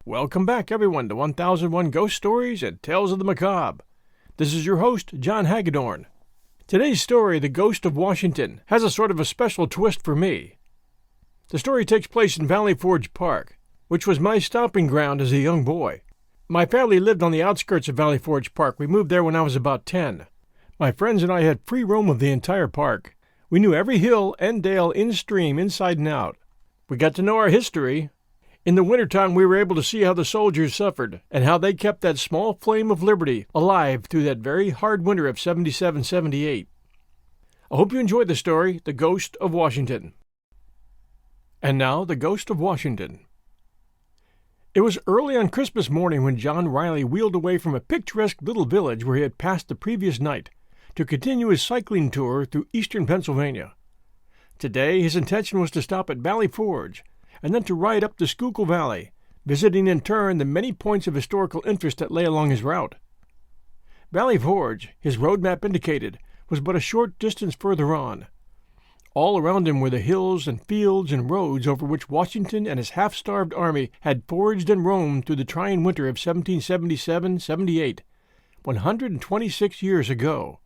Welcome back, everyone, to 1001 Ghost Stories and Tales of the Macabre. This is your host, John Hagedorn. Today's story, The Ghost of Washington, has a sort of a special twist for me. The story takes place in Valley Forge Park, which was my stomping ground as a young boy. My family lived on the outskirts of Valley Forge Park. We moved there when I was about 10. My friends and I had free roam of the entire park. We knew every hill and dale in stream, inside and out. We got to know our history. In the wintertime, we were able to see how the soldiers suffered and how they kept that small flame of liberty alive through that very hard winter of 77-78. I hope you enjoyed the story, The Ghost of Washington. And now, The Ghost of Washington. It was early on Christmas morning when John Riley wheeled away from a picturesque little village where he had passed the previous night to continue his cycling tour through eastern Pennsylvania. Today, his intention was to stop at Valley Forge and then to ride up the Schuylkill Valley, visiting in turn the many points of historical interest that lay along his route. Valley Forge, his road map indicated, was but a short distance further on. All around him were the hills and fields and roads over which Washington and his half-starved army had forged and roamed through the trying winter of 1777-78, 126 years ago.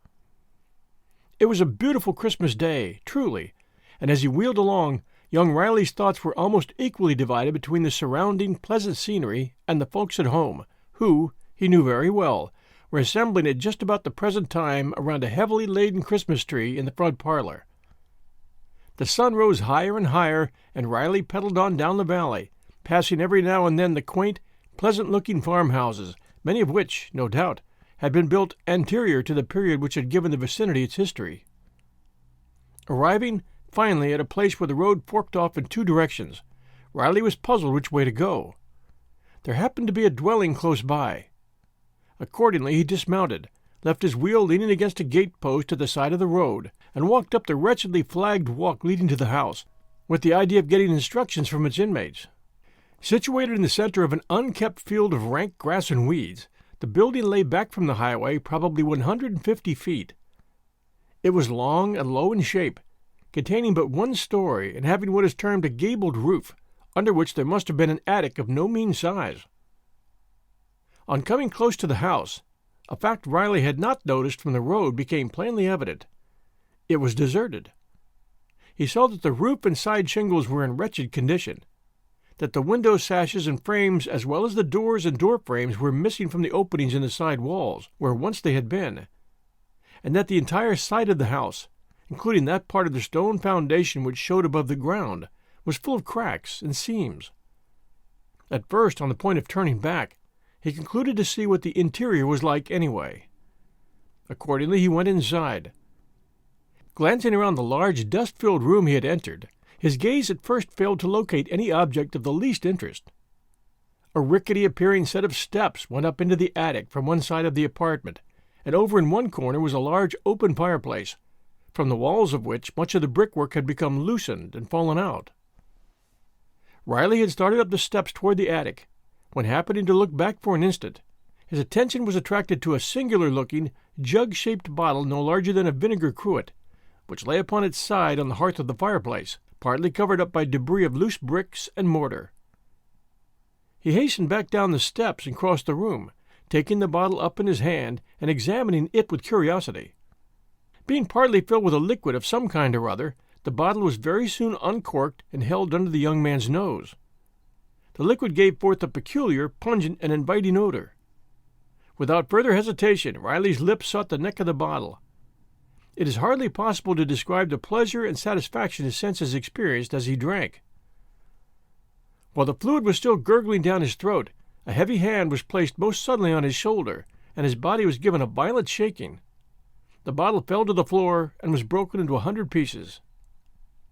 It was a beautiful Christmas day, truly, and as he wheeled along, young Riley's thoughts were almost equally divided between the surrounding pleasant scenery and the folks at home, who, he knew very well, were assembling at just about the present time around a heavily laden Christmas tree in the front parlor. The sun rose higher and higher, and Riley pedaled on down the valley, passing every now and then the quaint, pleasant-looking farmhouses, many of which, no doubt, had been built anterior to the period which had given the vicinity its history. Arriving, finally, at a place where the road forked off in two directions, Riley was puzzled which way to go. There happened to be a dwelling close by. Accordingly, he dismounted, left his wheel leaning against a gate-post at the side of the road, and walked up the wretchedly flagged walk leading to the house, with the idea of getting instructions from its inmates. Situated in the center of an unkept field of rank grass and weeds, the building lay back from the highway probably 150 feet. It was long and low in shape, containing but one story and having what is termed a gabled roof, under which there must have been an attic of no mean size. On coming close to the house, a fact Riley had not noticed from the road became plainly evident. It was deserted. He saw that the roof and side shingles were in wretched condition, that the window sashes and frames as well as the doors and door frames were missing from the openings in the side walls, where once they had been, and that the entire side of the house, including that part of the stone foundation which showed above the ground, was full of cracks and seams. At first, on the point of turning back, he concluded to see what the interior was like anyway. Accordingly, he went inside. Glancing around the large, dust-filled room he had entered, his gaze at first failed to locate any object of the least interest. A rickety-appearing set of steps went up into the attic from one side of the apartment, and over in one corner was a large open fireplace, from the walls of which much of the brickwork had become loosened and fallen out. Riley had started up the steps toward the attic, when happening to look back for an instant, his attention was attracted to a singular-looking, jug-shaped bottle no larger than a vinegar cruet, which lay upon its side on the hearth of the fireplace, partly covered up by debris of loose bricks and mortar. He hastened back down the steps and crossed the room, taking the bottle up in his hand and examining it with curiosity. Being partly filled with a liquid of some kind or other, the bottle was very soon uncorked and held under the young man's nose. The liquid gave forth a peculiar, pungent, and inviting odor. Without further hesitation, Riley's lips sought the neck of the bottle. It is hardly possible to describe the pleasure and satisfaction his senses experienced as he drank. While the fluid was still gurgling down his throat, a heavy hand was placed most suddenly on his shoulder, and his body was given a violent shaking. The bottle fell to the floor and was broken into 100 pieces.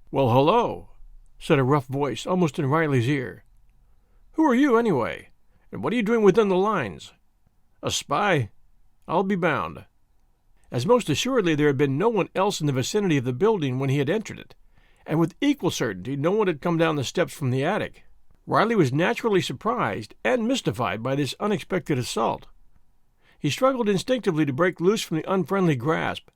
"Well, hello," said a rough voice almost in Riley's ear. "Who are you, anyway? And what are you doing within the lines? A spy? I'll be bound." As most assuredly there had been no one else in the vicinity of the building when he had entered it, and with equal certainty no one had come down the steps from the attic, Riley was naturally surprised and mystified by this unexpected assault. He struggled instinctively to break loose from the unfriendly grasp,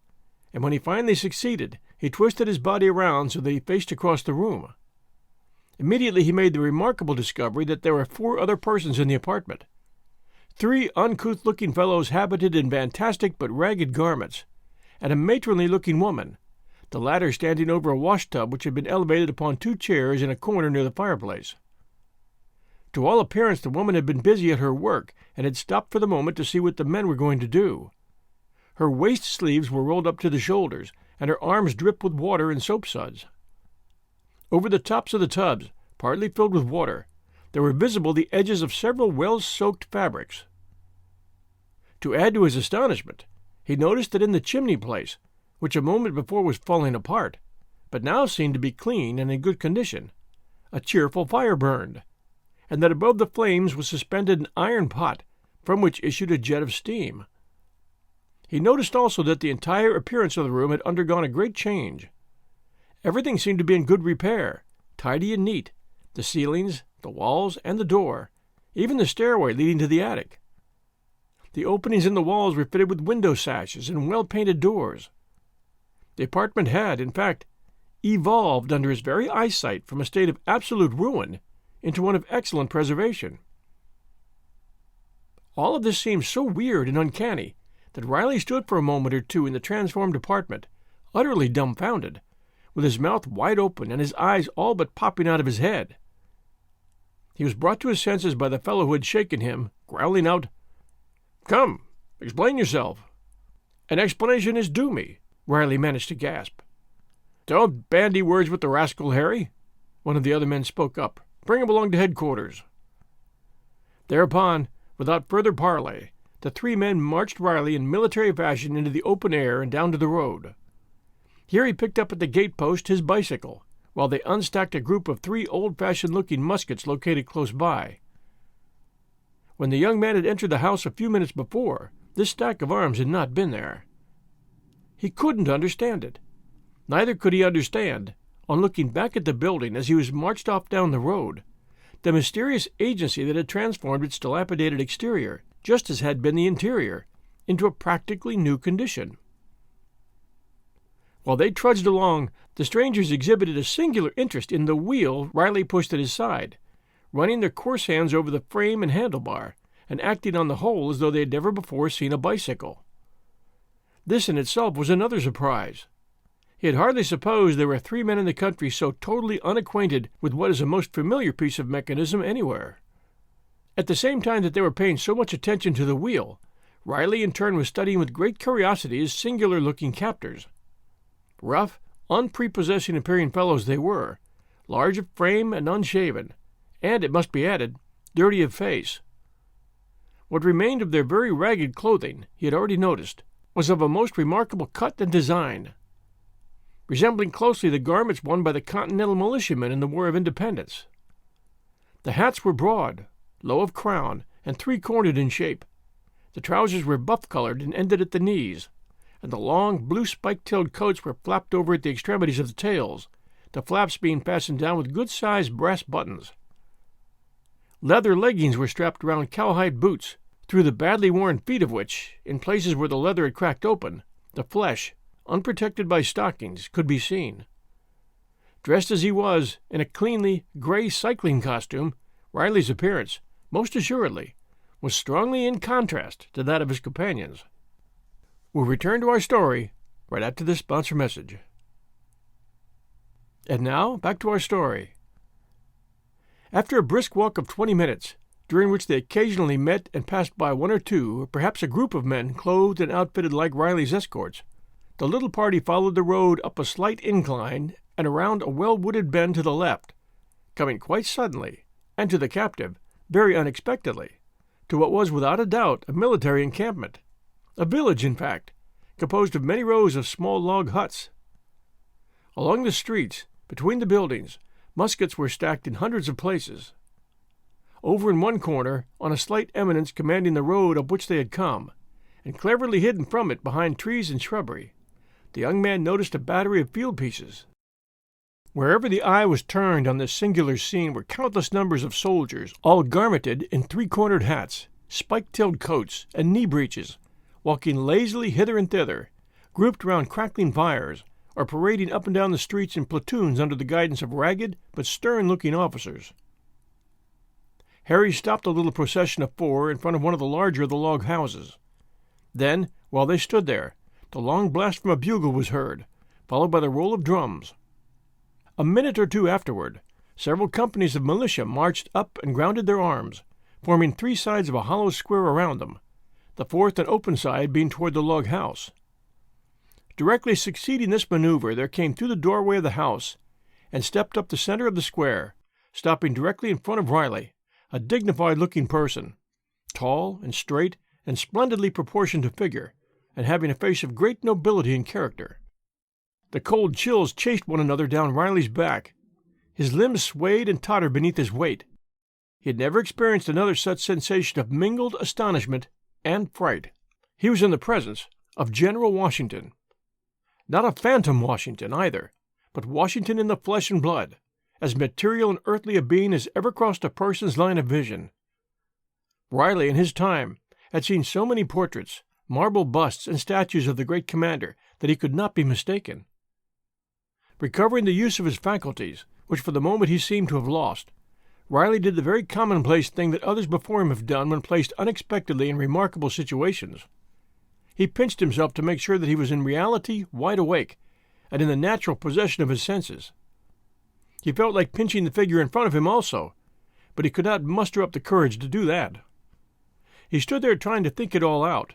and when he finally succeeded, he twisted his body around so that he faced across the room. Immediately he made the remarkable discovery that there were 4 other persons in the apartment. 3 uncouth-looking fellows habited in fantastic but ragged garments, and a matronly-looking woman, the latter standing over a washtub which had been elevated upon 2 chairs in a corner near the fireplace. To all appearance the woman had been busy at her work and had stopped for the moment to see what the men were going to do. Her waist sleeves were rolled up to the shoulders, and her arms dripped with water and soap suds. Over the tops of the tubs, partly filled with water, there were visible the edges of several well-soaked fabrics. To add to his astonishment, he noticed that in the chimney place, which a moment before was falling apart, but now seemed to be clean and in good condition, a cheerful fire burned, and that above the flames was suspended an iron pot, from which issued a jet of steam. He noticed also that the entire appearance of the room had undergone a great change. Everything seemed to be in good repair, tidy and neat, the ceilings, the walls, and the door, even the stairway leading to the attic. The openings in the walls were fitted with window sashes and well-painted doors. The apartment had, in fact, evolved under his very eyesight from a state of absolute ruin into one of excellent preservation. All of this seemed so weird and uncanny that Riley stood for a moment or two in the transformed apartment, utterly dumbfounded, with his mouth wide open and his eyes all but popping out of his head. He was brought to his senses by the fellow who had shaken him, growling out, "Come, explain yourself." "An explanation is due me," Riley managed to gasp. "Don't bandy words with the rascal, Harry," one of the other men spoke up. "Bring him along to headquarters." Thereupon, without further parley, the 3 men marched Riley in military fashion into the open air and down to the road. Here he picked up at the gate-post his bicycle, while they unstacked a group of 3 old-fashioned-looking muskets located close by. When the young man had entered the house a few minutes before, this stack of arms had not been there. He couldn't understand it. Neither could he understand, on looking back at the building as he was marched off down the road, the mysterious agency that had transformed its dilapidated exterior, just as had been the interior, into a practically new condition. While they trudged along, the strangers exhibited a singular interest in the wheel Riley pushed at his side, running their coarse hands over the frame and handlebar, and acting on the whole as though they had never before seen a bicycle. This in itself was another surprise. He had hardly supposed there were 3 men in the country so totally unacquainted with what is a most familiar piece of mechanism anywhere. At the same time that they were paying so much attention to the wheel, Riley in turn was studying with great curiosity his singular-looking captors. Rough, unprepossessing appearing fellows they were, large of frame and unshaven, and, it must be added, dirty of face. What remained of their very ragged clothing, he had already noticed, was of a most remarkable cut and design, resembling closely the garments worn by the Continental militiamen in the War of Independence. The hats were broad, low of crown, and 3-cornered in shape. The trousers were buff-colored and ended at the knees, and the long, blue spike-tailed coats were flapped over at the extremities of the tails, the flaps being fastened down with good-sized brass buttons. Leather leggings were strapped around cowhide boots, through the badly worn feet of which, in places where the leather had cracked open, the flesh, unprotected by stockings, could be seen. Dressed as he was, in a cleanly, gray cycling costume, Riley's appearance, most assuredly, was strongly in contrast to that of his companions. We'll return to our story right after this sponsor message. And now, back to our story. After a brisk walk of 20 minutes, during which they occasionally met and passed by 1 or 2, or perhaps a group of men clothed and outfitted like Riley's escorts, the little party followed the road up a slight incline and around a well-wooded bend to the left, coming quite suddenly, and to the captive, very unexpectedly, to what was without a doubt a military encampment, a village, in fact, composed of many rows of small log huts. Along the streets, between the buildings, muskets were stacked in hundreds of places. Over in one corner, on a slight eminence commanding the road up which they had come, and cleverly hidden from it behind trees and shrubbery, the young man noticed a battery of field pieces. Wherever the eye was turned on this singular scene were countless numbers of soldiers, all garmented in 3-cornered hats, spike-tailed coats, and knee breeches, walking lazily hither and thither, grouped round crackling fires, or parading up and down the streets in platoons under the guidance of ragged but stern-looking officers. Harry stopped the little procession of 4 in front of one of the larger of the log houses. Then, while they stood there, the long blast from a bugle was heard, followed by the roll of drums. A minute or two afterward, several companies of militia marched up and grounded their arms, forming 3 sides of a hollow square around them, the 4th and open side being toward the log house. Directly succeeding this maneuver, there came through the doorway of the house and stepped up the center of the square, stopping directly in front of Riley, a dignified-looking person, tall and straight and splendidly proportioned to figure, and having a face of great nobility and character. The cold chills chased one another down Riley's back. His limbs swayed and tottered beneath his weight. He had never experienced another such sensation of mingled astonishment and fright. He was in the presence of General Washington. Not a phantom Washington, either, but Washington in the flesh and blood, as material and earthly a being as ever crossed a person's line of vision. Riley, in his time, had seen so many portraits, marble busts, and statues of the great commander that he could not be mistaken. Recovering the use of his faculties, which for the moment he seemed to have lost, Riley did the very commonplace thing that others before him have done when placed unexpectedly in remarkable situations. He pinched himself to make sure that he was in reality wide awake and in the natural possession of his senses. He felt like pinching the figure in front of him also, but he could not muster up the courage to do that. He stood there trying to think it all out,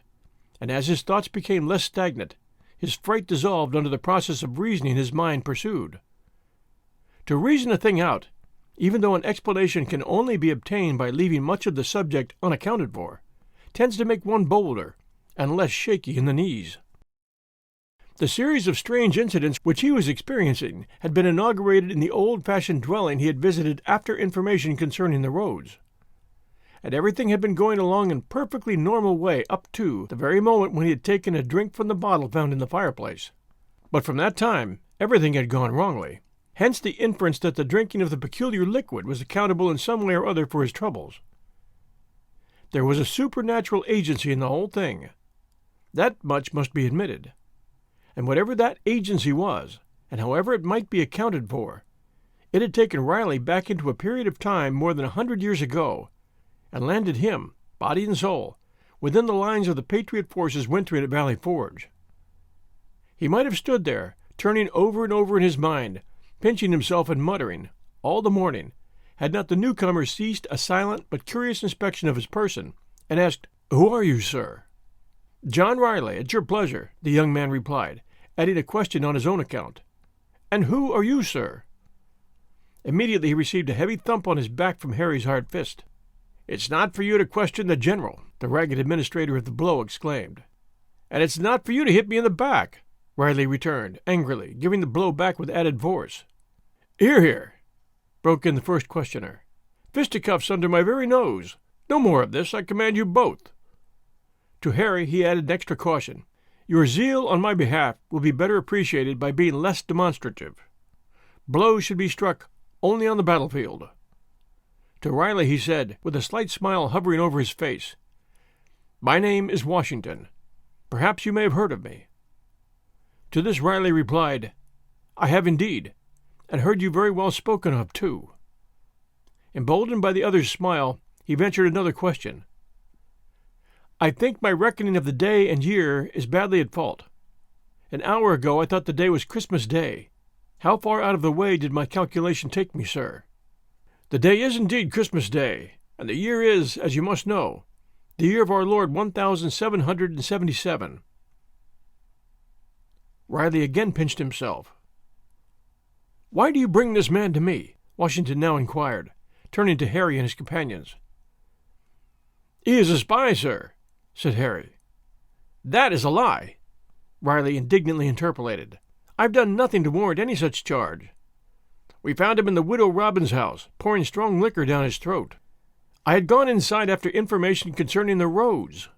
and as his thoughts became less stagnant, his fright dissolved under the process of reasoning his mind pursued. To reason a thing out, even though an explanation can only be obtained by leaving much of the subject unaccounted for, tends to make one bolder and less shaky in the knees. The series of strange incidents which he was experiencing had been inaugurated in the old-fashioned dwelling he had visited after information concerning the roads, and everything had been going along in perfectly normal way up to the very moment when he had taken a drink from the bottle found in the fireplace. But from that time, everything had gone wrongly. Hence the inference that the drinking of the peculiar liquid was accountable in some way or other for his troubles. There was a supernatural agency in the whole thing. That much must be admitted. And whatever that agency was, and however it might be accounted for, it had taken Riley back into a period of time more than 100 years ago, and landed him, body and soul, within the lines of the Patriot forces wintering at Valley Forge. He might have stood there, turning over and over in his mind, pinching himself and muttering, all the morning, had not the newcomer ceased a silent but curious inspection of his person, and asked, "Who are you, sir?" "John Riley, at your pleasure," the young man replied, adding a question on his own account. "And who are you, sir?" Immediately he received a heavy thump on his back from Harry's hard fist. "It's not for you to question the general," the ragged administrator of the blow exclaimed. "And it's not for you to hit me in the back," Riley returned, angrily, giving the blow back with added force. "Here, here," broke in the first questioner. "Fisticuffs under my very nose. No more of this, I command you both." To Harry he added an extra caution. "Your zeal on my behalf will be better appreciated by being less demonstrative. Blows should be struck only on the battlefield." To Riley he said, with a slight smile hovering over his face, "My name is Washington. Perhaps you may have heard of me." To this Riley replied, "I have indeed, and heard you very well spoken of, too." Emboldened by the other's smile, he ventured another question. "I think my reckoning of the day and year is badly at fault. An hour ago I thought the day was Christmas Day. How far out of the way did my calculation take me, sir?" "The day is indeed Christmas Day, and the year is, as you must know, the year of our Lord 1777. Riley again pinched himself. "Why do you bring this man to me?" Washington now inquired, turning to Harry and his companions. "He is a spy, sir," said Harry. "That is a lie," Riley indignantly interpolated. "I've done nothing to warrant any such charge. We found him in the Widow Robin's house, pouring strong liquor down his throat. I had gone inside after information concerning the roads."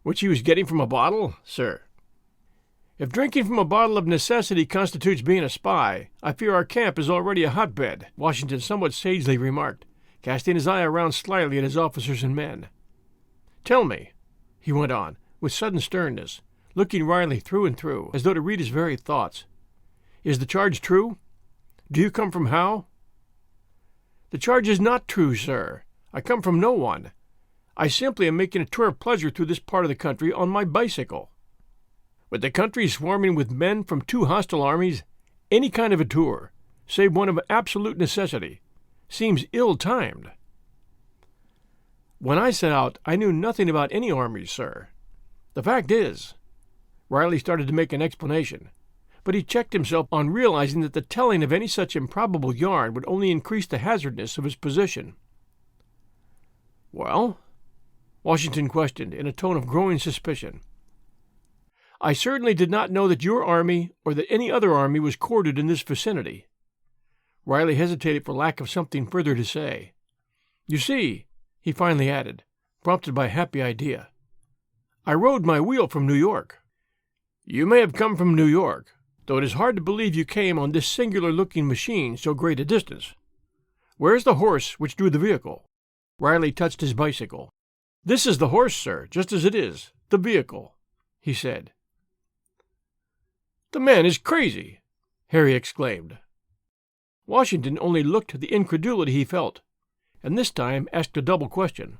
"Which he was getting from a bottle, sir?" "If drinking from a bottle of necessity constitutes being a spy, I fear our camp is already a hotbed," Washington somewhat sagely remarked, casting his eye around slyly at his officers and men. "Tell me," he went on, with sudden sternness, looking Riley through and through, as though to read his very thoughts, Is the charge true? Do you come from Howe? The charge is not true, sir. I come from no one. I simply am making a tour of pleasure through this part of the country on my bicycle. With the country swarming with men from 2 hostile armies, any kind of a tour, save one of absolute necessity, seems ill-timed. When I set out, I knew nothing about any armies, sir. The fact is, Riley started to make an explanation, but he checked himself on realizing that the telling of any such improbable yarn would only increase the hazardness of his position. Well? Washington questioned in a tone of growing suspicion. I certainly did not know that your army or that any other army was quartered in this vicinity. Riley hesitated for lack of something further to say. You see, he finally added, prompted by a happy idea, I rode my wheel from New York. You may have come from New York, though it is hard to believe you came on this singular-looking machine so great a distance. Where is the horse which drew the vehicle? Riley touched his bicycle. This is the horse, sir, just as it is, the vehicle, he said. The man is crazy, Harry exclaimed. Washington only looked the incredulity he felt, and this time asked a double question.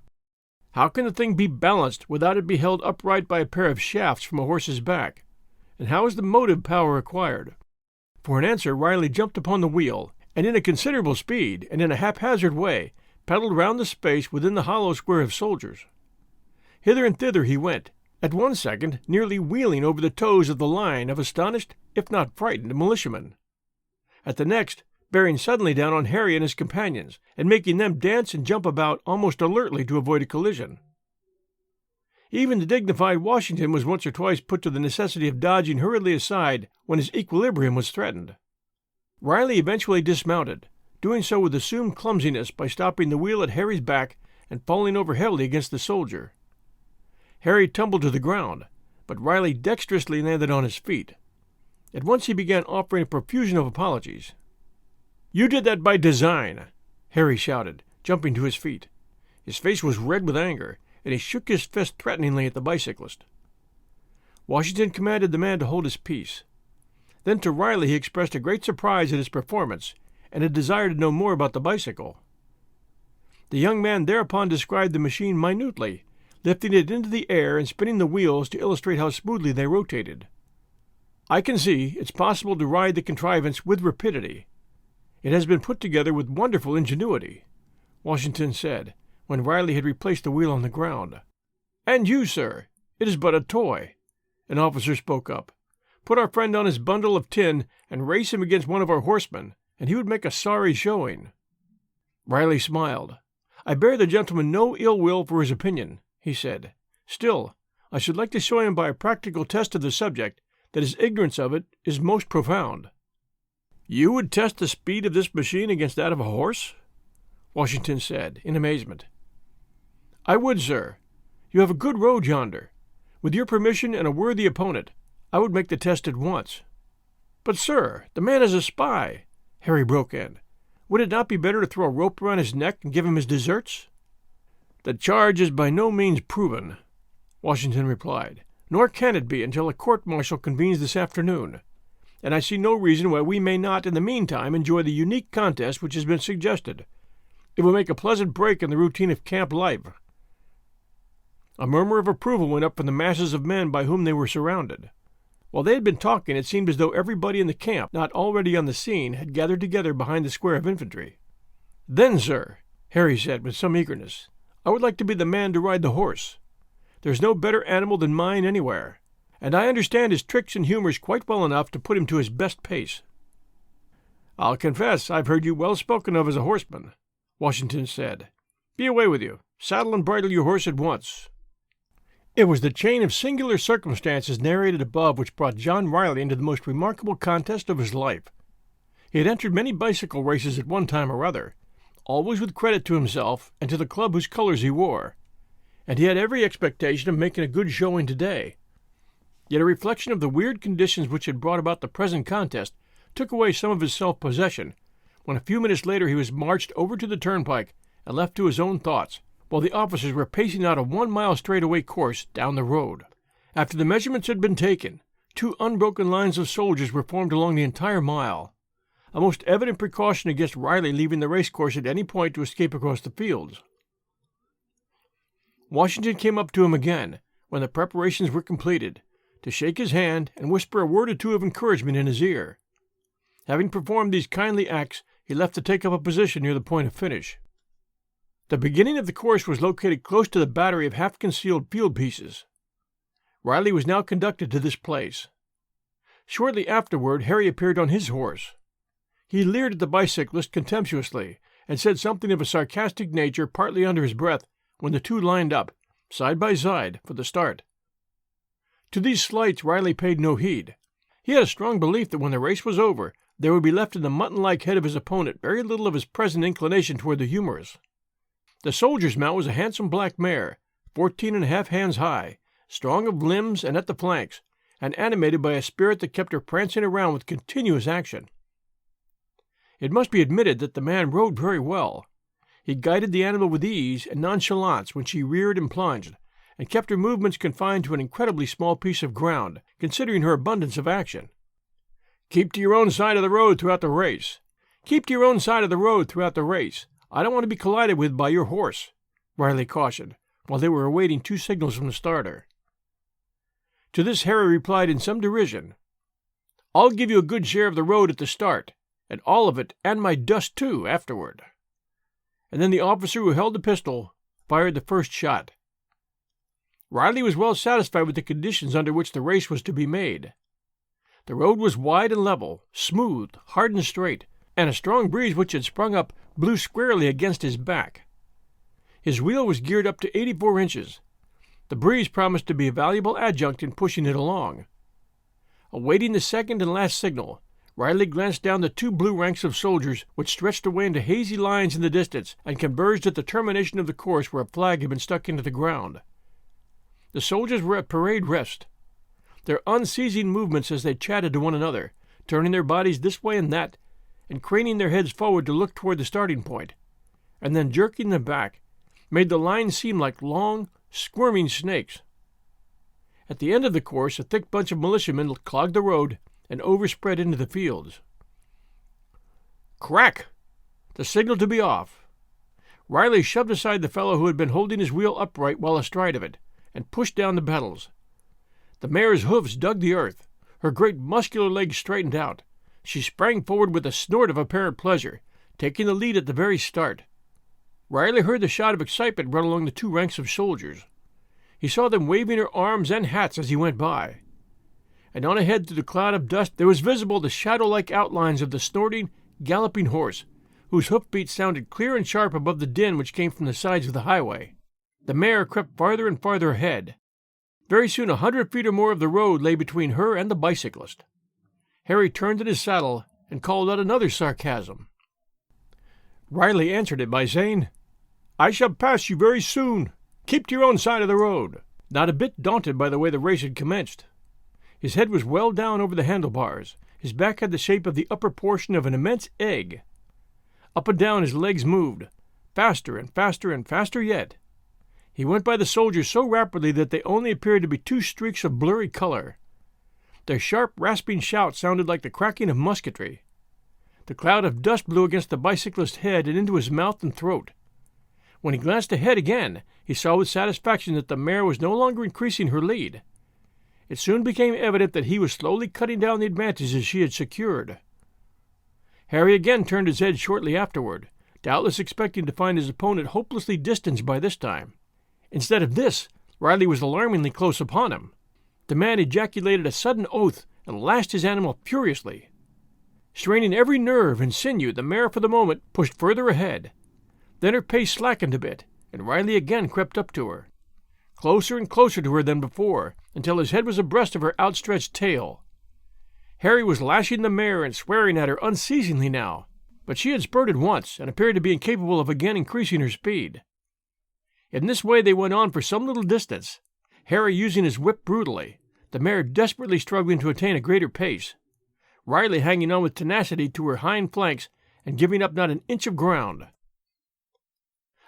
How can the thing be balanced without it be held upright by a pair of shafts from a horse's back? And how is the motive power acquired? For an answer, Riley jumped upon the wheel, and in a considerable speed, and in a haphazard way, paddled round the space within the hollow square of soldiers. Hither and thither he went, at one second nearly wheeling over the toes of the line of astonished, if not frightened, militiamen. At the next, bearing suddenly down on Harry and his companions, and making them dance and jump about almost alertly to avoid a collision. Even the dignified Washington was once or twice put to the necessity of dodging hurriedly aside when his equilibrium was threatened. Riley eventually dismounted, doing so with assumed clumsiness by stopping the wheel at Harry's back and falling over heavily against the soldier. Harry tumbled to the ground, but Riley dexterously landed on his feet. At once he began offering a profusion of apologies. You did that by design, Harry shouted, jumping to his feet. His face was red with anger, and he shook his fist threateningly at the bicyclist. Washington commanded the man to hold his peace. Then to Riley he expressed a great surprise at his performance, and a desire to know more about the bicycle. The young man thereupon described the machine minutely, lifting it into the air and spinning the wheels to illustrate how smoothly they rotated. I can see it's possible to ride the contrivance with rapidity. It has been put together with wonderful ingenuity, Washington said, when Riley had replaced the wheel on the ground. And you, sir, it is but a toy, an officer spoke up. Put our friend on his bundle of tin and race him against one of our horsemen, and he would make a sorry showing. Riley smiled. I bear the gentleman no ill will for his opinion, he said. Still, I should like to show him by a practical test of the subject that his ignorance of it is most profound. You would test the speed of this machine against that of a horse? Washington said, in amazement. I would, sir. You have a good road yonder. With your permission and a worthy opponent, I would make the test at once. But, sir, the man is a spy, Harry broke in. Would it not be better to throw a rope around his neck and give him his deserts? The charge is by no means proven, Washington replied, nor can it be until a court-martial convenes this afternoon, and I see no reason why we may not in the meantime enjoy the unique contest which has been suggested. It will make a pleasant break in the routine of camp life. A murmur of approval went up from the masses of men by whom they were surrounded. While they had been talking, it seemed as though everybody in the camp not already on the scene had gathered together behind the square of infantry. Then, sir, Harry said with some eagerness, I would like to be the man to ride the horse. There's no better animal than mine anywhere, and I understand his tricks and humors quite well enough to put him to his best pace. I'll confess I've heard you well spoken of as a horseman, Washington said. Be away with you. Saddle and bridle your horse at once. It was the chain of singular circumstances narrated above which brought John Riley into the most remarkable contest of his life. He had entered many bicycle races at one time or other, always with credit to himself and to the club whose colors he wore, and he had every expectation of making a good showing today. Yet a reflection of the weird conditions which had brought about the present contest took away some of his self-possession, when a few minutes later he was marched over to the turnpike and left to his own thoughts, while the officers were pacing out a 1-mile straightaway course down the road. After the measurements had been taken, 2 unbroken lines of soldiers were formed along the entire mile, a most evident precaution against Riley leaving the racecourse at any point to escape across the fields. Washington came up to him again, when the preparations were completed, to shake his hand and whisper a word or two of encouragement in his ear. Having performed these kindly acts, he left to take up a position near the point of finish. The beginning of the course was located close to the battery of half-concealed field pieces. Riley was now conducted to this place. Shortly afterward, Harry appeared on his horse. He leered at the bicyclist contemptuously, and said something of a sarcastic nature partly under his breath when the two lined up, side by side, for the start. To these slights Riley paid no heed. He had a strong belief that when the race was over, there would be left in the mutton-like head of his opponent very little of his present inclination toward the humorous. The soldier's mount was a handsome black mare, 14½ hands high, strong of limbs and at the flanks, and animated by a spirit that kept her prancing around with continuous action. It must be admitted that the man rode very well. He guided the animal with ease and nonchalance when she reared and plunged, and kept her movements confined to an incredibly small piece of ground, considering her abundance of action. "Keep to your own side of the road throughout the race. Keep to your own side of the road throughout the race. I don't want to be collided with by your horse," Riley cautioned, while they were awaiting 2 signals from the starter. To this Harry replied in some derision, "I'll give you a good share of the road at the start, and all of it, and my dust too, afterward." And then the officer who held the pistol fired the first shot. Riley was well satisfied with the conditions under which the race was to be made. The road was wide and level, smooth, hard and straight, and a strong breeze which had sprung up blew squarely against his back. His wheel was geared up to 84 inches. The breeze promised to be a valuable adjunct in pushing it along. Awaiting the second and last signal, Riley glanced down the 2 blue ranks of soldiers which stretched away into hazy lines in the distance and converged at the termination of the course where a flag had been stuck into the ground. The soldiers were at parade rest. Their unceasing movements as they chatted to one another, turning their bodies this way and that, and craning their heads forward to look toward the starting point, and then jerking them back, made the line seem like long, squirming snakes. At the end of the course, a thick bunch of militiamen clogged the road and overspread into the fields. Crack! The signal to be off. Riley shoved aside the fellow who had been holding his wheel upright while astride of it, and pushed down the pedals. The mare's hoofs dug the earth. Her great muscular legs straightened out. She sprang forward with a snort of apparent pleasure, taking the lead at the very start. Riley heard the shout of excitement run along the 2 ranks of soldiers. He saw them waving her arms and hats as he went by. And on ahead through the cloud of dust there was visible the shadow-like outlines of the snorting, galloping horse, whose hoofbeats sounded clear and sharp above the din which came from the sides of the highway. The mare crept farther and farther ahead. Very soon 100 feet or more of the road lay between her and the bicyclist. Harry turned in his saddle and called out another sarcasm. Riley answered it by saying, "I shall pass you very soon. Keep to your own side of the road," not a bit daunted by the way the race had commenced. His head was well down over the handlebars. His back had the shape of the upper portion of an immense egg. Up and down his legs moved, faster and faster and faster yet. He went by the soldiers so rapidly that they only appeared to be 2 streaks of blurry color. Their sharp, rasping shouts sounded like the cracking of musketry. The cloud of dust blew against the bicyclist's head and into his mouth and throat. When he glanced ahead again, he saw with satisfaction that the mare was no longer increasing her lead. It soon became evident that he was slowly cutting down the advantages she had secured. Harry again turned his head shortly afterward, doubtless expecting to find his opponent hopelessly distanced by this time. Instead of this, Riley was alarmingly close upon him. The man ejaculated a sudden oath and lashed his animal furiously. Straining every nerve and sinew, the mare for the moment pushed further ahead. Then her pace slackened a bit, and Riley again crept up to her. Closer and closer to her than before, until his head was abreast of her outstretched tail. Harry was lashing the mare and swearing at her unceasingly now, but she had spurted once and appeared to be incapable of again increasing her speed. In this way they went on for some little distance, Harry using his whip brutally, the mare desperately struggling to attain a greater pace, Riley hanging on with tenacity to her hind flanks and giving up not an inch of ground.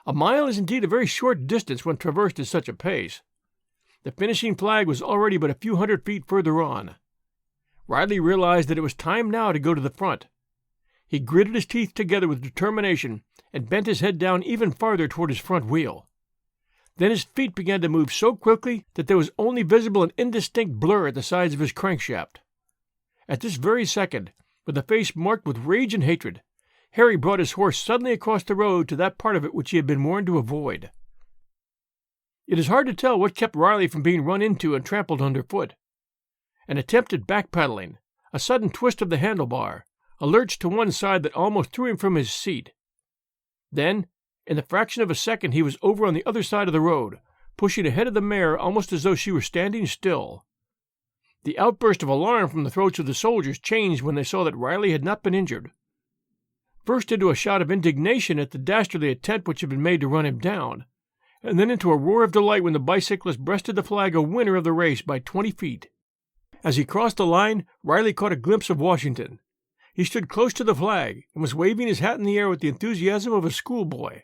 A mile is indeed a very short distance when traversed at such a pace. The finishing flag was already but a few hundred feet further on. Riley realized that it was time now to go to the front. He gritted his teeth together with determination and bent his head down even farther toward his front wheel. Then his feet began to move so quickly that there was only visible an indistinct blur at the sides of his crankshaft. At this very second, with a face marked with rage and hatred, Harry brought his horse suddenly across the road to that part of it which he had been warned to avoid. It is hard to tell what kept Riley from being run into and trampled underfoot. An attempt at backpedaling, a sudden twist of the handlebar, a lurch to one side that almost threw him from his seat. Then, in the fraction of a second, he was over on the other side of the road, pushing ahead of the mare almost as though she were standing still. The outburst of alarm from the throats of the soldiers changed when they saw that Riley had not been injured. First into a shout of indignation at the dastardly attempt which had been made to run him down, and then into a roar of delight when the bicyclist breasted the flag a winner of the race by 20 feet. As he crossed the line, Riley caught a glimpse of Washington. He stood close to the flag and was waving his hat in the air with the enthusiasm of a schoolboy.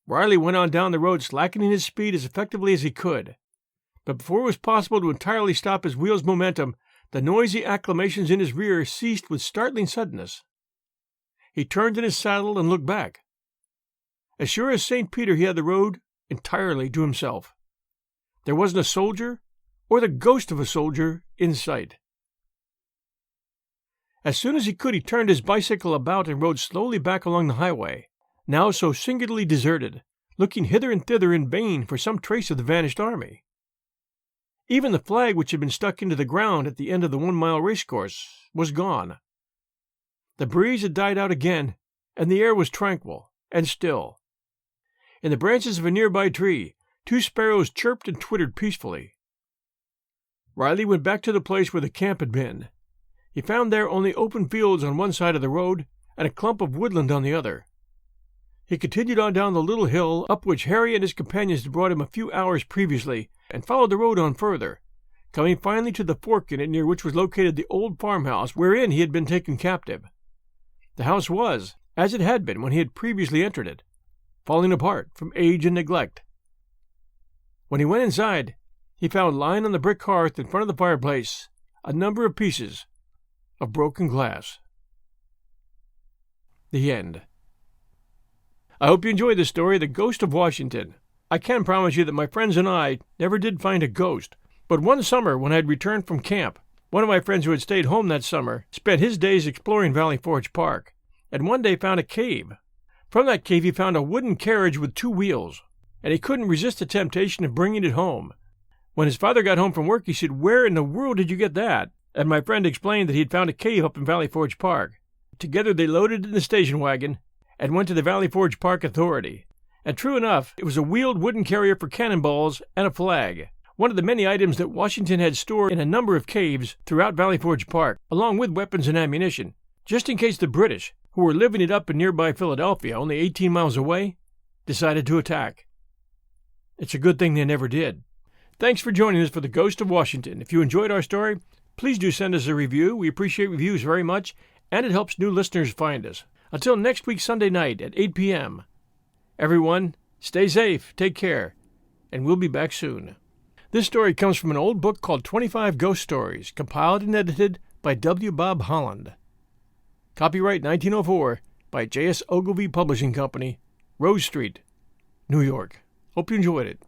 Riley went on down the road, slackening his speed as effectively as he could. But before it was possible to entirely stop his wheel's momentum, the noisy acclamations in his rear ceased with startling suddenness. He turned in his saddle and looked back. As sure as St. Peter, he had the road entirely to himself. There wasn't a soldier, or the ghost of a soldier, in sight. As soon as he could, he turned his bicycle about and rode slowly back along the highway, now so singularly deserted, looking hither and thither in vain for some trace of the vanished army. Even the flag which had been stuck into the ground at the end of the 1-mile racecourse was gone. The breeze had died out again, and the air was tranquil and still. In the branches of a nearby tree, 2 sparrows chirped and twittered peacefully. Riley went back to the place where the camp had been. He found there only open fields on one side of the road and a clump of woodland on the other. He continued on down the little hill up which Harry and his companions had brought him a few hours previously, and followed the road on further, coming finally to the fork in it near which was located the old farmhouse wherein he had been taken captive. The house was, as it had been when he had previously entered it, falling apart from age and neglect. When he went inside, he found lying on the brick hearth in front of the fireplace a number of pieces of broken glass. The end. I hope you enjoyed this story, The Ghost of Washington. I can promise you that my friends and I never did find a ghost, but one summer when I had returned from camp, one of my friends who had stayed home that summer spent his days exploring Valley Forge Park, and one day found a cave. From that cave he found a wooden carriage with 2 wheels, and he couldn't resist the temptation of bringing it home. When his father got home from work, he said, "Where in the world did you get that?" And my friend explained that he had found a cave up in Valley Forge Park. Together they loaded it in the station wagon and went to the Valley Forge Park Authority. And true enough, it was a wheeled wooden carrier for cannonballs and a flag, one of the many items that Washington had stored in a number of caves throughout Valley Forge Park, along with weapons and ammunition, just in case the British, who were living it up in nearby Philadelphia, only 18 miles away, decided to attack. It's a good thing they never did. Thanks for joining us for The Ghost of Washington. If you enjoyed our story, please do send us a review. We appreciate reviews very much, and it helps new listeners find us. Until next week Sunday night at 8 p.m. Everyone, stay safe, take care, and we'll be back soon. This story comes from an old book called 25 Ghost Stories, compiled and edited by W. Bob Holland. Copyright 1904 by J.S. Ogilvy Publishing Company, Rose Street, New York. Hope you enjoyed it.